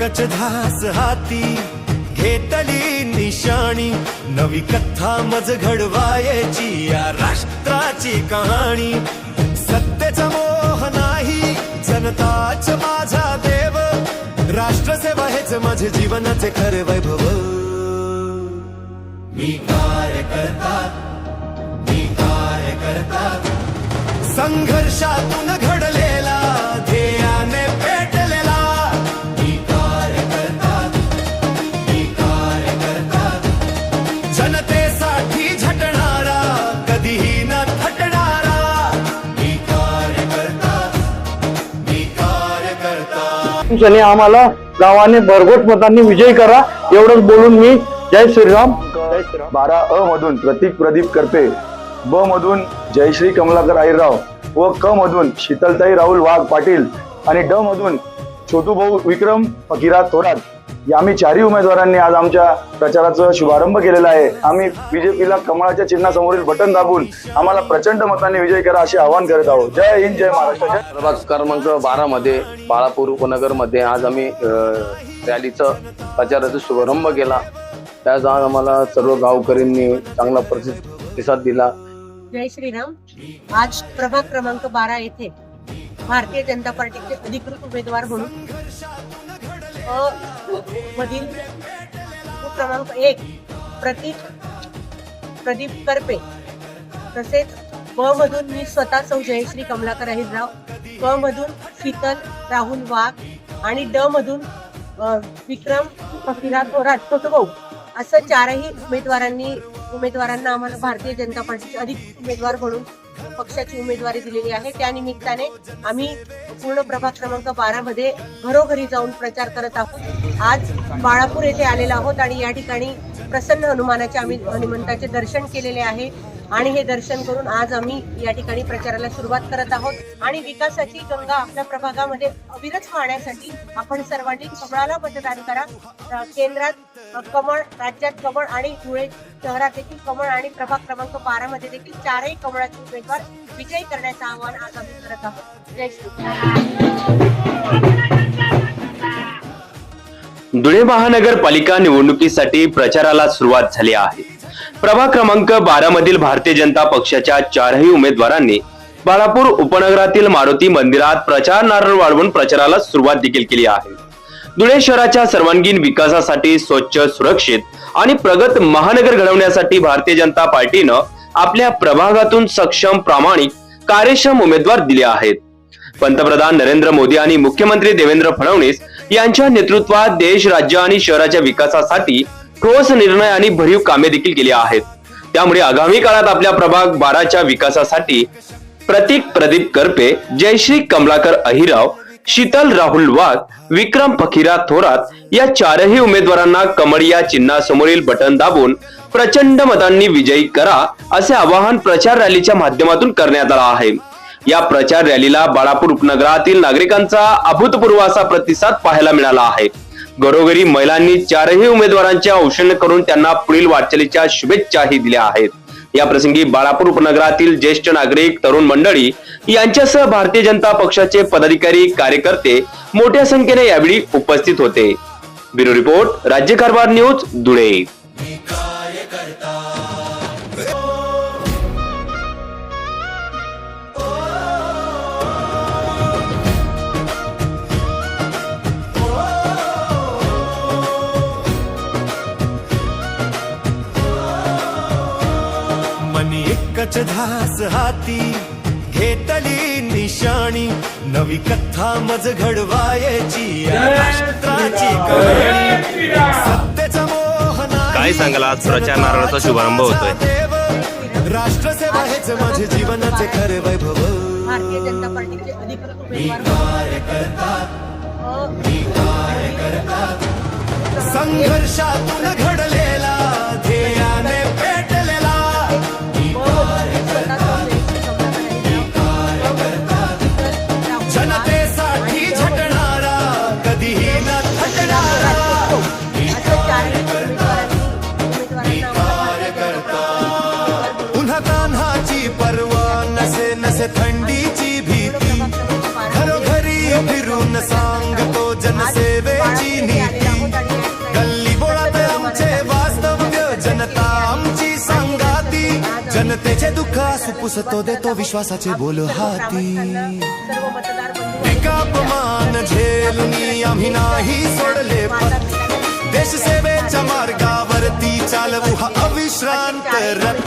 एकच ध्यास हाती घेतली निशाणी, नवी कथा मज घडवायची या राष्ट्राची कहाणी। सत्तेचा मोह नाही, जनताच माझा देव, राष्ट्रसेवा हेच माझे जीवनाचे खरे वैभव। मी कार्यकर्ता, मी कार्यकर्ता, संघर्षातून घडलेला, ध्येयाने पेटलेला। मी कार्यकर्ता, मी कार्यकर्ता, जनतेसाठी झटणारा, कधीही न थकणारा। मी कार्यकर्ता, मी कार्यकर्ता। शनी आम्हाला गावाने भरघोस मतांनी विजयी करा, एवढंच बोलून मी जय श्रीराम। 12 मधून प्रतीक प्रदीप करपे, ब मधून जयश्री कमलाकर अहिरराव व क मधून शीतलताई राहुल वाघ पाटील आणि ड मधून छोटू भाऊ विक्रम फकीरा थोरात या आम्ही चारही उमेदवारांनी आज आमच्या प्रचाराचा शुभारंभ केलेला आहे। आम्ही बीजेपीला कमळाच्या चिन्हासमोरील बटन दाबून आम्हाला प्रचंड मतांनी विजय करा असे आवाहन करत आहोत। जय हिंद, जय महाराष्ट्र। प्रभाग क्रमांक 12 मध्ये बाळापूर उपनगर मध्ये आज आम्ही रॅलीचा प्रचाराचा शुभारंभ केला। त्याच आज आम्हाला सर्व गावकऱ्यांनी चांगला प्रतिसाद दिला। जय श्रीराम। आज प्रभाग क्रमांक 12 येथे भारतीय जनता पार्टीचे अधिकृत उमेदवार म्हणून मधील क्रमांक 1 प्रतीक प्रदीप करपे, तसेच ब मधून मी स्वतः सौ जयश्री कमलाकर अहिरराव, क मधून शीतल राहुल वाघ आणि ड मधून विक्रम फकीरा थोरात छोटूभाऊ असं चारही उमेदवारांना आम्हाला भारतीय जनता पार्टीचे अधिकृत उमेदवार म्हणून पक्षाची उमेदवारी दिलेली आहे। त्या निमित्ताने आम्ही पूर्ण प्रभाग क्रमांक 12 मध्ये घरोघरी जाऊन प्रचार करत आहोत। आज बाळापूर येथे आलेलो आहोत आणि या ठिकाणी प्रसन्न हनुमानाचे आम्ही हनुमंताचे दर्शन केलेले आहे आणि हे दर्शन करून आज आम्ही या ठिकाणी प्रचाराला सुरुवात करत आहोत। आणि विकासाची गंगा आपल्या प्रभागामध्ये अविरत वाहण्यासाठी आपण सर्वांनी कमळाला मतदान करा। केंद्रात कमळ, राज्यात कमळ आणि धुळे शहरात देखील कमळ आणि प्रभाग क्रमांक 12 मध्ये देखील चारही कमळाचे उमेदवार विजयी करण्याचं आवाहन आज आम्ही करत आहोत। जय श्री। धुळे महानगरपालिका निवडणुकीसाठी प्रचाराला सुरुवात झाली आहे। प्रभाग क्रमांक 12 मधील भारतीय जनता पक्षाच्या चारही उमेदवारांनी बाळापूर उपनगरातील मारुती मंदिरात प्रचार नारळ वाढवून प्रचाराला सुरुवात देखील केली आहे। धुळे शहराच्या सर्वांगीण विकासासाठी स्वच्छ, सुरक्षित आणि प्रगत महानगर घडवण्यासाठी भारतीय जनता पार्टीनं आपल्या प्रभागातून सक्षम, प्रामाणिक, कार्यक्षम उमेदवार दिले आहेत। पंतप्रधान नरेंद्र मोदी आणि मुख्यमंत्री देवेंद्र फडणवीस यांच्या नेतृत्वात देश, राज्य आणि शहराच्या विकासासाठी ठोस निर्णय आणि भरीव कामे देखील केली आहेत। त्यामुळे आगामी काळात आपल्या प्रभाग 12च्या विकासासाठी प्रतीक प्रदीप करपे, जयश्री कमलाकर अहिरराव, शीतल राहुल वाघ, विक्रम फकीरा थोरात या चारही उमेदवारांना कमळ या चिन्हासमोरील बटन दाबून प्रचंड मतांनी विजयी करा असे आवाहन प्रचार रॅलीच्या माध्यमातून करण्यात आले आहे। या प्रचार रॅलीला बाळापूर उपनगरातील नागरिकांचा अभूतपूर्व असा प्रतिसाद पाहायला मिळाला आहे। घरोघरी महिलांनी चारही उमेदवारांचे औक्षण करून त्यांना पुढील वाटचालीच्या शुभेच्छाही दिल्या आहेत। या प्रसंगी बाळापूर उपनगरातील ज्येष्ठ नागरिक, तरुण मंडळी यांच्यासह भारतीय जनता पक्षाचे पदाधिकारी, कार्यकर्ते मोठ्या संख्येने यावेळी उपस्थित होते। ब्युरो रिपोर्ट, राज्य कारभार न्यूज, धुळे। मनी एकच ध्यास हाती घेतली निशाणी, नवी कथा मज घडवायची या राष्ट्राची कहाणी। सत्तेचा मोह नाही, काय सांगाल, आज प्रचार नारळाचा शुभारंभ होतोय। राष्ट्रसेवा हेच माझे जीवनाचे खरे वैभव। भारतीय जनता पार्टीचे अधिकृत उमेदवार संघर्षातून घडलेला, ध्येयाने पेटलेला। जनतेसाठी झटणारा, कधीही न थकणारा। पुन्हा तान्हाची पर्वा नसे नसे थंडीची भीती, घरोघरी फिरून सांगतो जनसेवेची नीती। जे दुःख असू पुसतो देतो विश्वासाचे बोल हाती सर्व मतदार बंधू पिका अपमान झेलून आम्ही नाही सोडले पत देश सेवेच्या मार्गावरती चालवू हा अविश्रांत रथ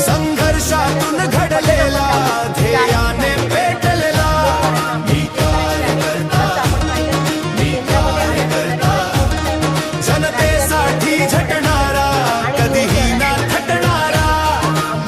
संघर्षातून घडलेला ध्येयाने पेटलेला जनतेसाठी झटणारा कधीही ना थटणारा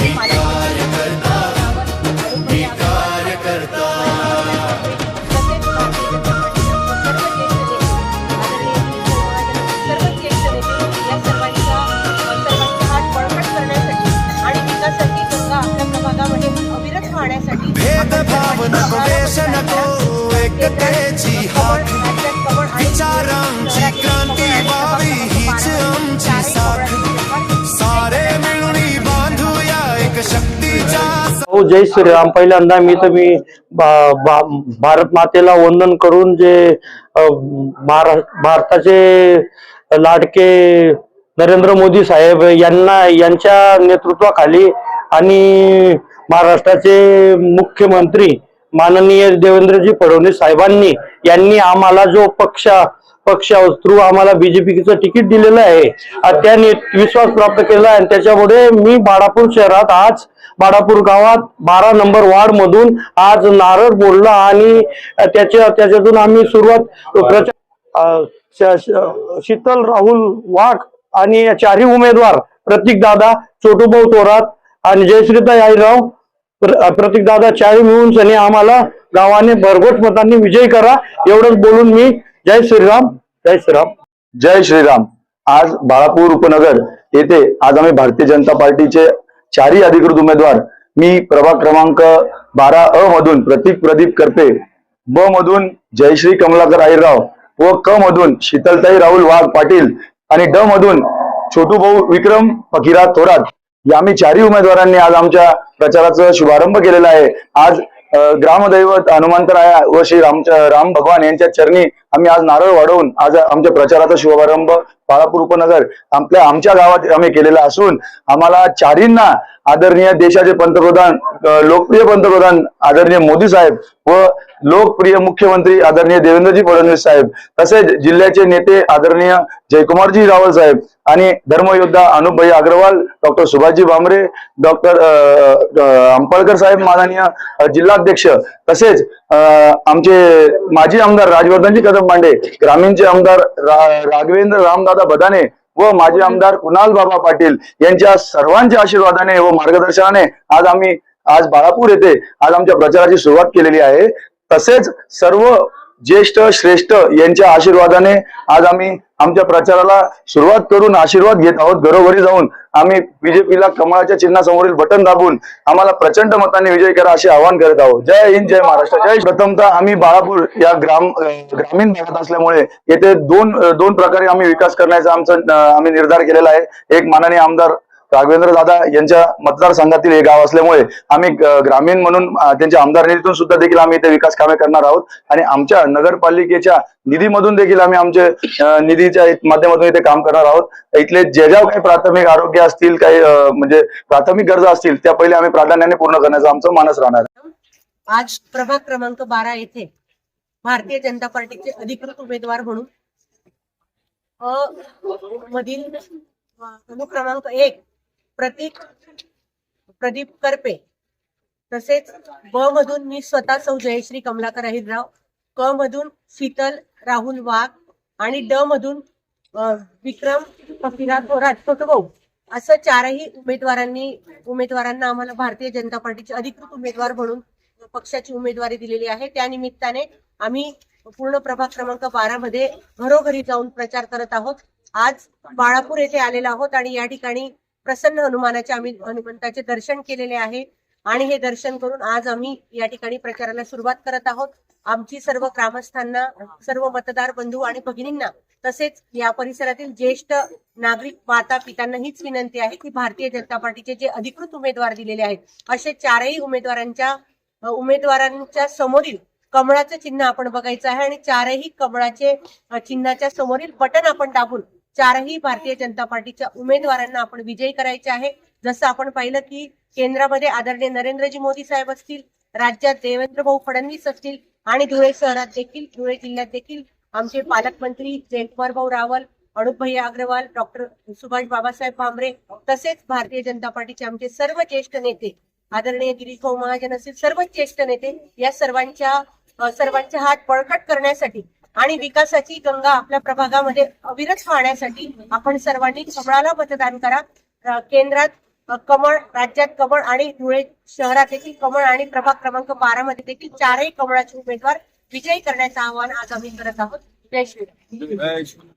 मी कार्यकर्ता भेदभाव नको देश नको एकतेची हाक विचारांची क्रांती व्हावी हीच आमची साथ सारे मिळून बांधूया एक शक्तीच्या हो, जय श्रीराम. पहिल्यांदा मी भारत मातेला वंदन करून जे भारताचे लाडके नरेंद्र मोदी साहेब यांच्या नेतृत्वाखाली आणि महाराष्ट्राचे मुख्यमंत्री माननीय देवेंद्रजी फडणवीस साहेबांनी आम्हाला जो पक्ष थ्रू आम्हाला बीजेपीचं तिकीट दिलेलं आहे त्यांनी विश्वास प्राप्त केला आणि त्याच्यामुळे मी बाळापूर शहरात आज बाळापूर गावात 12 नंबर वार्ड मधून आज नारळ बोलला आणि त्याच्यातून आम्ही सुरुवात शीतल राहुल वाघ आणि चारही उमेदवार प्रतीक दादा, छोटूभाऊ थोरात आणि जयश्रीताई आईराव, प्रतीक दादा चारी मिळून सनी आम्हाला गावाने भरघोस मतांनी विजयी करा एवढंच बोलून मी जय श्रीराम. जय श्रीराम. जय श्रीराम. आज बाळापूर उपनगर येथे आज आम्ही भारतीय जनता पार्टीचे चारही अधिकृत उमेदवार मी प्रभाग क्रमांक 12 मधून प्रतीक प्रदीप करपे, ब मधून जयश्री कमलाकर आईराव व क मधून शीतलताई राहुल वाघ पाटील आणि ड मधून छोटूभाऊ विक्रम फकीरत थोरात या आम्ही चारही उमेदवारांनी आज आमच्या प्रचाराचा शुभारंभ केलेला आहे. आज ग्रामदैवत हनुमंतराया व श्री राम भगवान यांच्या चरणी आम्ही आज नारळ वाढवून आज आमच्या प्रचाराचा शुभारंभ बाळापूर उपनगर आमच्या गावात आम्ही केलेला असून आम्हाला चारींना आदरणीय देशाचे पंतप्रधान लोकप्रिय पंतप्रधान आदरणीय मोदी साहेब व लोकप्रिय मुख्यमंत्री आदरणीय देवेंद्रजी फडणवीस साहेब तसेच जिल्ह्याचे नेते आदरणीय जयकुमारजी रावल साहेब आणि धर्मयोद्धा अनुपभाई अग्रवाल, डॉक्टर सुभाषजी भामरे, डॉक्टर अंपळकर साहेब माननीय जिल्हाध्यक्ष तसेच आमचे माजी आमदार राजवर्धनजी कदम मांडे, ग्रामीणचे आमदार राघवेंद्र रामदादा बदाने व माजी आमदार कुणाल बाबा पाटील यांच्या सर्वांच्या आशीर्वादाने व मार्गदर्शनाने आज बाळापूर येथे आज आमच्या प्रचाराची सुरुवात केलेली आहे. तसेच सर्व ज्येष्ठ श्रेष्ठ यांच्या आशीर्वादाने आज आम्ही आमच्या प्रचाराला सुरुवात करून आशीर्वाद घेत आहोत. घरोघरी जाऊन आम्ही बीजेपीला कमळाच्या चिन्हासमोरील बटन दाबून आम्हाला प्रचंड मतांनी विजय करा असे आवाहन करत आहोत. जय हिंद, जय महाराष्ट्र. जय. प्रथमतः आम्ही बाळापूर या ग्रामीण भागात असल्यामुळे येथे दोन प्रकारे आम्ही विकास करण्याचा आम्ही निर्धार केलेला आहे. एक माननीय आमदार राघवेंद्र दादा यांच्या मतदारसंघातील हे गाव असल्यामुळे आम्ही ग्रामीण म्हणून त्यांच्या आमदार निधीतून सुद्धा देखील आम्ही इथे विकास कामे करणार आहोत आणि आमच्या नगरपालिकेच्या निधीमधून देखील आम्ही आमचे निधीच्या माध्यमातून इथे काम करणार आहोत. इथले ज्या काही प्राथमिक आरोग्य असतील, काही म्हणजे प्राथमिक गरजा असतील त्या पहिले आम्ही प्राधान्याने पूर्ण करण्याचा आमचं मानस राहणार. आज प्रभाग क्रमांक 12 येथे भारतीय जनता पार्टीचे अधिकृत उमेदवार म्हणून मधील क्रमांक 1 प्रतीक प्रदीप करपे तसेच ब मधून मी स्वतः सौ जयश्री कमलाकर अहिरराव, क मधून शीतल राहुल वाघ आणि ड मधून विक्रम फकीरत थोरात छोटूभाऊ असं चारही उमेदवारांना आम्हाला भारतीय जनता पार्टीचे अधिकृत उमेदवार म्हणून पक्षाची उमेदवारी दिलेली आहे. त्या निमित्ताने आम्ही पूर्ण प्रभाग क्रमांक 12 मध्ये घरोघरी जाऊन प्रचार करत आहोत. आज बाळापूर येथे आलेलो आहोत आणि या ठिकाणी प्रसन्न आम्ही हनुमंताचे दर्शन केलेले आहे आणि हे दर्शन करून आज आम्ही या ठिकाणी प्रचाराला सुरुवात करत आहोत. आमची सर्व ग्रामस्थांना, सर्व मतदार बंधू आणि भगिनींना तसेच या परिसरातील ज्येष्ठ नागरिक माता पितांना हीच विनंती आहे की भारतीय जनता पार्टीचे जे अधिकृत उमेदवार दिलेले आहेत असे चारही उमेदवारांच्या समोरील कमळाचं चिन्ह आपण बघायचं आहे आणि चारही कमळाचे चिन्हाच्या समोरील बटन आपण दाबून चारही भारतीय जनता पार्टीच्या उमेदवारांना आपण विजयी करायचे आहे. जसं आपण पाहिलं की केंद्रामध्ये आदरणीय नरेंद्रजी मोदी साहेब असतील, राज्यात देवेंद्र भाऊ फडणवीस असतील आणि धुळे शहरात देखील, धुळे जिल्ह्यात देखील आमचे पालकमंत्री जयकुमार भाऊ रावल, अनुप भैया अग्रवाल, डॉक्टर सुभाष बाबासाहेब भामरे, तसेच भारतीय जनता पार्टीचे आमचे सर्व ज्येष्ठ नेते, आदरणीय गिरीश भाऊ महाजन असतील, सर्वच ज्येष्ठ नेते, या सर्वांचे हात बळकट करण्यासाठी आणि विकासाची गंगा आपल्या प्रभागामध्ये अविरत वाहण्यासाठी आपण सर्वांनी कमळाला मतदान करा. केंद्रात कमळ, राज्यात कमळ आणि धुळे शहरात देखील कमळ आणि प्रभाग क्रमांक 12 मध्ये देखील चारही कमळाचे उमेदवार विजयी करण्याचं आवाहन आज आम्ही करत आहोत. जय श्रीराम.